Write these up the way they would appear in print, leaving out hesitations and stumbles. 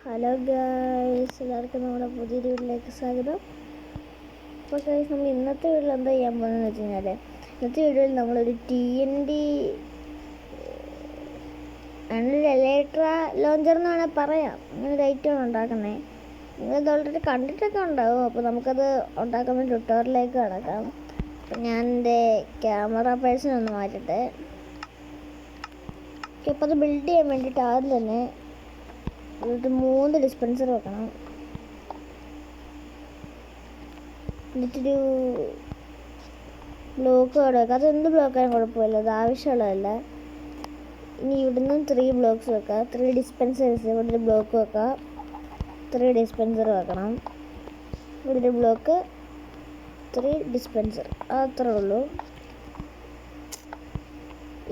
Hello guys, എല്ലാവർക്കും നമ്മുടെ പുതിയൊരു വീട്ടിലേക്ക് സ്വാഗതം. അപ്പോൾ ഗായ്സ്, നമ്മൾ ഇന്നത്തെ വീഡിയോയിൽ എന്താ ചെയ്യാൻ പോകുന്നതെന്ന് വെച്ച് കഴിഞ്ഞാൽ, ഇന്നത്തെ വീഡിയോയിൽ നമ്മളൊരു TNT എലക്ട്ര ലോഞ്ചർ എന്ന് വേണേൽ പറയാം, അങ്ങനെ ഒരു ഐറ്റമാണ് ഉണ്ടാക്കുന്നത്. നിങ്ങളിത് ഓൾറെഡി കണ്ടിട്ടൊക്കെ ഉണ്ടാവും. അപ്പോൾ നമുക്കത് ഉണ്ടാക്കുന്ന ട്യൂട്ടോറിയലിലേക്ക് കടക്കാം. അപ്പോൾ ഞാൻ എൻ്റെ ക്യാമറ പേഴ്സൺ ഒന്ന് മാറ്റട്ടെ. അപ്പോൾ അത് ബിൽഡ് ചെയ്യാൻ വേണ്ടിയിട്ട് ആദ്യം തന്നെ എന്നിട്ട് 3 ഡിസ്പെൻസർ വെക്കണം. എന്നിട്ടൊരു ബ്ലോക്ക് അവിടെ വെക്കാം. അതെന്ത് ബ്ലോക്കായാലും കുഴപ്പമില്ല, അത് ആവശ്യമുള്ളതല്ല. ഇനി ഇവിടുന്ന് 3 ബ്ലോക്ക്സ് വെക്കാം. 3 ഡിസ്പെൻസേഴ്സ്. ഇവിടെ ഒരു ബ്ലോക്ക് വെക്കാം. 3 ഡിസ്പെൻസർ വെക്കണം. ഇവിടെ ഒരു ബ്ലോക്ക്, 3 ഡിസ്പെൻസർ. അത്രേ ഉള്ളൂ.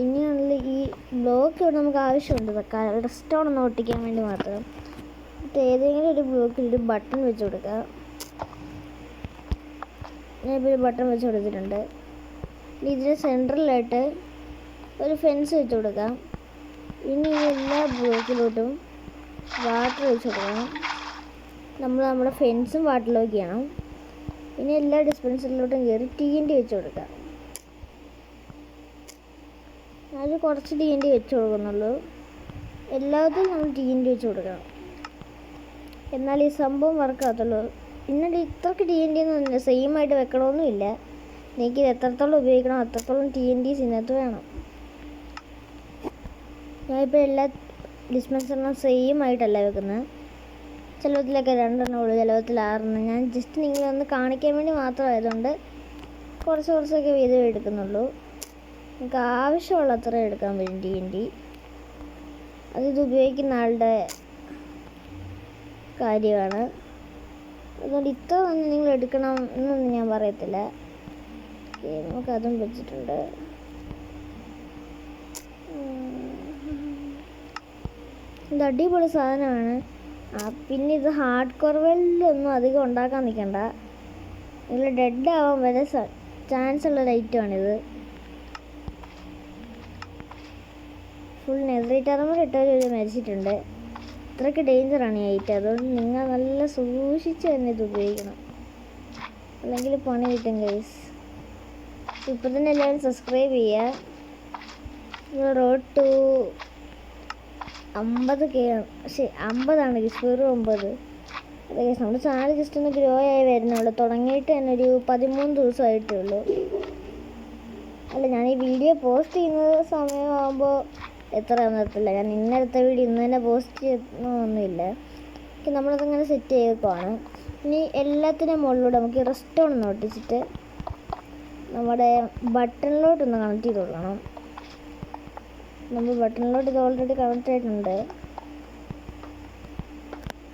ഇനിയാണെങ്കിൽ ഈ ബ്ലോക്ക് ഇവിടെ നമുക്ക് ആവശ്യമുണ്ട് വെക്കാൻ, സ്റ്റോൺ ഒന്ന് ഒട്ടിക്കാൻ വേണ്ടി മാത്രം. എന്നിട്ട് ഏതെങ്കിലും ഒരു ബ്ലോക്കിൽ ഒരു ബട്ടൺ വെച്ച് കൊടുക്കുക. ഞാനിപ്പോൾ ഒരു ബട്ടൺ വെച്ച് കൊടുത്തിട്ടുണ്ട്. ഇനി ഇതിന് സെൻട്രലായിട്ട് ഒരു ഫെൻസ് വെച്ച് കൊടുക്കാം. ഇനി എല്ലാ ബ്ലോക്കിലോട്ടും വാട്ടർ വെച്ച് കൊടുക്കണം. നമ്മുടെ ഫെൻസും വാട്ടറിലേക്ക് ചെയ്യണം. ഇനി എല്ലാ ഡിസ്പെൻസറിലോട്ടും കയറി TNT വെച്ച് കൊടുക്കാം. അത് കുറച്ച് TNT വെച്ച് കൊടുക്കുന്നുള്ളൂ. എല്ലാത്തിനും നമ്മൾ TNT വെച്ച് കൊടുക്കണം, എന്നാൽ ഈ സംഭവം വർക്കാകത്തുള്ളൂ. എന്നിട്ട് ഇത്രയ്ക്ക് TNT ഒന്നും സെയിം ആയിട്ട് വെക്കണമെന്നുമില്ല. എനിക്ക് ഇത് എത്രത്തോളം ഉപയോഗിക്കണം അത്രത്തോളം TNTs ഇതിനകത്ത് വേണം. ഞാനിപ്പോൾ എല്ലാ ഡിസ്പെൻസറിനും സെയിം ആയിട്ടല്ല വെക്കുന്നത്. ചിലവത്തിലൊക്കെ 2 ഉള്ളൂ, ചിലവത്തിൽ 6. ഞാൻ ജസ്റ്റ് നിങ്ങളൊന്ന് കാണിക്കാൻ വേണ്ടി മാത്രമായതുകൊണ്ട് കുറച്ചൊക്കെ വീതം എടുക്കുന്നുള്ളൂ. നമുക്ക് ആവശ്യമുള്ള അത്ര എടുക്കാൻ പറ്റും TNT. അതിത് ഉപയോഗിക്കുന്ന ആളുടെ കാര്യമാണ്. അതുകൊണ്ട് ഇത്ര തന്നെ നിങ്ങൾ എടുക്കണം എന്നൊന്നും ഞാൻ പറയത്തില്ല. നമുക്കതും വെച്ചിട്ടുണ്ട്. ഇത് അടിപൊളി സാധനമാണ്. പിന്നെ ഇത് ഹാർഡ് കോർവെല്ലൊന്നും അധികം ഉണ്ടാക്കാൻ നിൽക്കണ്ട. നിങ്ങൾ ഡെഡ് ആവാൻ വരെ ചാൻസ് ഉള്ള ഐറ്റമാണിത്. ഫുൾ നെതറൈറ്റ് ആർമർ ഇട്ടവർ മരിച്ചിട്ടുണ്ട്. ഇത്രയ്ക്ക് ഡേഞ്ചറാണ് ഈ ഐറ്റം. അതുകൊണ്ട് നിങ്ങൾ നല്ല സൂക്ഷിച്ച് തന്നെ ഇത് ഉപയോഗിക്കണം, അല്ലെങ്കിൽ പണി കിട്ടും ഗൈസ്. ഇപ്പോൾ തന്നെ എല്ലാവരും സബ്സ്ക്രൈബ് ചെയ്യുക. റോഡ് ടു 50K ആണ്. പക്ഷേ 50 ഗൈസ്, വെറും 50. അതെ ഗൈസ്, നമ്മുടെ ചാനൽ ജസ്റ്റ് ഒന്ന് ഗ്രോ ആയി വരുന്നുള്ളൂ. തുടങ്ങിയിട്ട് തന്നെ ഒരു 13 ദിവസമായിട്ടേ ഉള്ളൂ. അല്ല, ഞാൻ ഈ വീഡിയോ പോസ്റ്റ് ചെയ്യുന്ന സമയമാകുമ്പോൾ എത്രയാണെന്ന് അറിയത്തില്ല. ഞാൻ ഇന്നെടുത്ത വീഡിയോ ഇന്ന് തന്നെ പോസ്റ്റ് ചെയ്യുന്നൊന്നുമില്ല. നമ്മളതങ്ങനെ സെറ്റ് ചെയ്തേക്കുവാണ്. ഇനി എല്ലാത്തിനും മുകളിലൂടെ നമുക്ക് റെസ്റ്റോൺ ഒന്ന് ഒട്ടിച്ചിട്ട് നമ്മുടെ ബട്ടണിലോട്ടൊന്ന് കണക്ട് ചെയ്ത് കൊടുക്കണം. നമ്മൾ ബട്ടണിലോട്ട് ഇത് ഓൾറെഡി കണക്ട് ആയിട്ടുണ്ട്.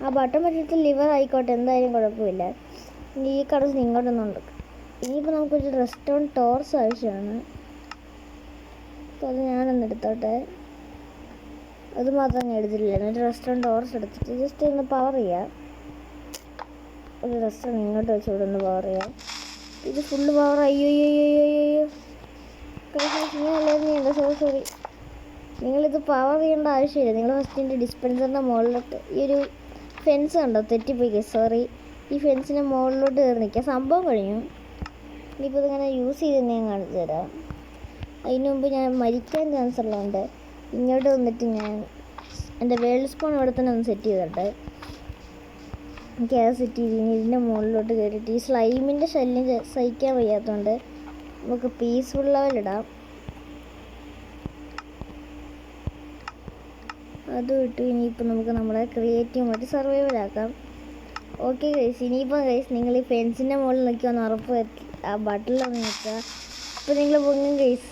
ആ ബട്ടൺ പറ്റിയിട്ട് ലിവർ ആയിക്കോട്ടെ, എന്തായാലും കുഴപ്പമില്ല. ഇനി ഈ കടസ് ഇങ്ങോട്ടൊന്നുണ്ട്. ഇനിയിപ്പോൾ നമുക്കൊരു റെസ്റ്റോൺ ടോർച്ച് ആവശ്യമാണ്. അപ്പോൾ അത് ഞാനൊന്ന് എടുത്തോട്ടെ. അത് മാത്രം ഞാൻ എടുത്തിട്ടില്ല. എന്നിട്ട് റെസ്റ്റോറൻറ്റ് ടോർച്ച് എടുത്തിട്ട് ജസ്റ്റ് ഒന്ന് പവർ ചെയ്യാം. ഒരു റെസ്റ്റോറൻറ്റ് ഇങ്ങോട്ട് വെച്ചുകൂടെ ഒന്ന് പവർ ചെയ്യാം. ഇത് ഫുള്ള് പവർ. അയ്യോ ഇങ്ങനെയല്ലായിരുന്നു. സോറി. നിങ്ങളിത് പവർ ചെയ്യേണ്ട ആവശ്യമില്ല. നിങ്ങൾ ഫസ്റ്റിൻ്റെ ഡിസ്പെൻസറിൻ്റെ മുകളിലോട്ട് ഈ ഒരു ഫെൻസ് കണ്ടോ, തെറ്റിപ്പോയി. സോറി. ഈ ഫെൻസിൻ്റെ മുകളിലോട്ട് കയറി നിൽക്കുക. സംഭവം കഴിഞ്ഞു. ഇനിയിപ്പോൾ ഇതിങ്ങനെ യൂസ് ചെയ്ത് ഞാൻ കാണിച്ചു തരാം. അതിന് മുമ്പ് ഞാൻ മരിക്കാൻ ചാൻസ് ഉള്ളതുകൊണ്ട് ഇങ്ങോട്ട് വന്നിട്ട് ഞാൻ എൻ്റെ വേൾഡ് സ്പൂൺ ഇവിടെ തന്നെ ഒന്ന് സെറ്റ് ചെയ്തിട്ട് എനിക്ക് അത് സെറ്റ് ചെയ്ത് ഇതിൻ്റെ മുകളിലോട്ട് കയറിയിട്ട് ഈ സ്ലൈമിൻ്റെ ശല്യം സഹിക്കാൻ വയ്യാത്തതുകൊണ്ട് നമുക്ക് പീസ്ഫുൾ ലെവലിടാം. അതും ഇട്ട് ഇനിയിപ്പോൾ നമുക്ക് നമ്മുടെ ക്രിയേറ്റീവായിട്ട് സർവൈവലാക്കാം. ഓക്കെ ഗൈസ്, ഇനിയിപ്പോൾ ഗൈസ് നിങ്ങൾ ഈ ഫെൻസിൻ്റെ മുകളിൽ നിൽക്കുമെന്ന് ഉറപ്പ് ആ ബട്ടണിലൊന്ന് നിൽക്കുക. ഇപ്പോൾ നിങ്ങൾ പൊങ്ങും ഗൈസ്.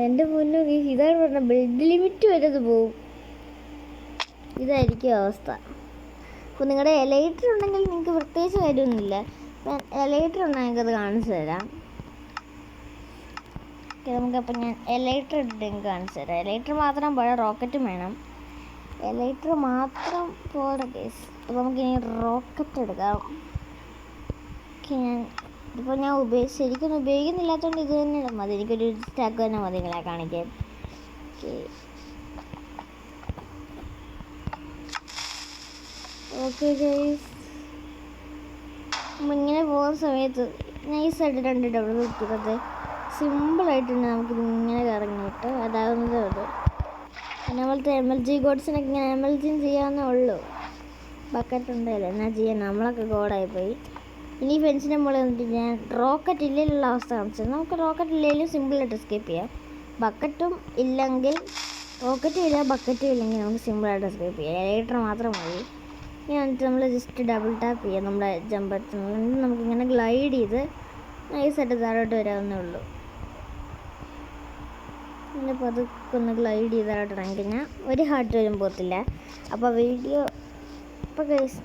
എൻ്റെ മുന്നേ ഗൈസ്, ഇതാണ് പറഞ്ഞ ബിൽഡ് ലിമിറ്റ് വരെ അത് പോവും. ഇതായിരിക്കും അവസ്ഥ. അപ്പോൾ നിങ്ങളുടെ എലൈറ്റർ ഉണ്ടെങ്കിൽ നിങ്ങൾക്ക് പ്രത്യേകിച്ച് കാര്യമൊന്നുമില്ല. എലൈറ്റർ ഉണ്ടെങ്കിൽ എനിക്കത് കാണിച്ചു തരാം. നമുക്കപ്പോൾ ഞാൻ എലൈറ്റർ ഇട്ടിട്ട് നിങ്ങൾക്ക് കാണിച്ചു തരാം. എലൈറ്റർ മാത്രം പോരാ, റോക്കറ്റും വേണം. എലൈറ്റർ മാത്രം പോരാ ഗൈസ്. അപ്പോൾ നമുക്കിനി റോക്കറ്റ് എടുക്കാം. ഇതിപ്പോൾ ഞാൻ ശരിക്കും ഉപയോഗിക്കുന്നില്ലാത്തതുകൊണ്ട് ഇത് തന്നെ ഇടാം. മതി, എനിക്കൊരു സ്റ്റാക്ക് തന്നെ മതി നിങ്ങളെ കാണിക്കാൻ. ഓക്കെ, ഓക്കെ ഗൈസ്, ഇങ്ങനെ പോകുന്ന സമയത്ത് നൈസായിട്ട് 2 ഡബിൾ വെക്കുന്നത് സിമ്പിളായിട്ടുണ്ട്. നമുക്കിത് ഇങ്ങനെ കറങ്ങിയിട്ട് അതാവുന്നതേ ഉള്ളൂ. നമ്മളത്തെ MLG ഗോഡ്സിനൊക്കെ ഇങ്ങനെ MLG ചെയ്യാവുന്നേ ഉള്ളൂ. ബക്കറ്റ് ഉണ്ടല്ലോ എന്നാ ചെയ്യാൻ, നമ്മളൊക്കെ ഗോഡായിപ്പോയി. ഇനി ഫെൻസിൻ്റെ മുകളിൽ വന്നിട്ട് ഞാൻ റോക്കറ്റ് ഇല്ലേലുള്ള അവസ്ഥ കാണിച്ചത്. നമുക്ക് റോക്കറ്റ് ഇല്ലെങ്കിലും സിമ്പിളായിട്ട് എസ്കേപ്പ് ചെയ്യാം. ബക്കറ്റും ഇല്ലെങ്കിൽ, റോക്കറ്റും ഇല്ല ബക്കറ്റും ഇല്ലെങ്കിൽ നമുക്ക് സിമ്പിളായിട്ട് എസ്കേപ്പ് ചെയ്യാം. എലൈറ്റർ മാത്രം മതി. ഇനി വന്നിട്ട് നമ്മൾ ജസ്റ്റ് ഡബിൾ ടാപ്പ് ചെയ്യാം നമ്മുടെ ജമ്പത്ത്. നമുക്കിങ്ങനെ ഗ്ലൈഡ് ചെയ്ത് നൈസായിട്ട് താഴോട്ട് വരാവുന്നേ ഉള്ളൂ. പിന്നെ പതുക്കെ ഒന്ന് ഗ്ലൈഡ് ചെയ്ത് താഴോട്ട് ഇറങ്ങിക്കഴിഞ്ഞാൽ ഒരു ഹാർട്ട് വരും പോകത്തില്ല. അപ്പോൾ വീഡിയോ ഇപ്പോൾ ഗൈസ്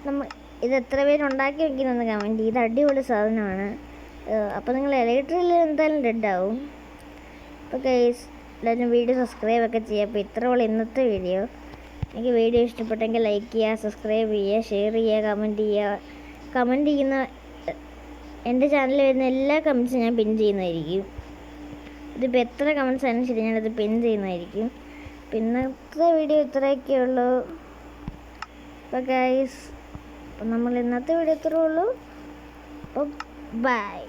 നമ്മൾ ഇത് എത്ര പേരുണ്ടാക്കി വയ്ക്കുന്നതെന്ന് കമൻറ്റ് ചെയ്ത്. അടിപൊളി സാധനമാണ്. അപ്പോൾ നിങ്ങൾ എലക്ട്രിൽ എന്തായാലും ഡെഡാവും. അപ്പോൾ ഗൈസ് എല്ലാവരും വീഡിയോ സബ്സ്ക്രൈബ് ഒക്കെ ചെയ്യുക. അപ്പോൾ ഇത്രയുള്ള ഇന്നത്തെ വീഡിയോ. എനിക്ക് വീഡിയോ ഇഷ്ടപ്പെട്ടെങ്കിൽ ലൈക്ക് ചെയ്യുക, സബ്സ്ക്രൈബ് ചെയ്യുക, ഷെയർ ചെയ്യുക, കമൻറ്റ് ചെയ്യുക. കമൻറ്റ് ചെയ്യുന്ന എൻ്റെ ചാനലിൽ വരുന്ന എല്ലാ കമൻറ്റ്സും ഞാൻ പിൻ ചെയ്യുന്നതായിരിക്കും. ഇതിപ്പോൾ എത്ര കമൻറ്റ്സ് ആയാലും ശരി ഞാനത് പിൻ ചെയ്യുന്നതായിരിക്കും. പിന്നത്തെ വീഡിയോ ഇത്രയൊക്കെ ഉള്ളൂ. അപ്പോൾ ഗൈസ്, അപ്പം നമ്മൾ ഇന്നത്തെ വീഡിയോ ഇത്രയേ ഉള്ളൂ. അപ്പോൾ ബൈ.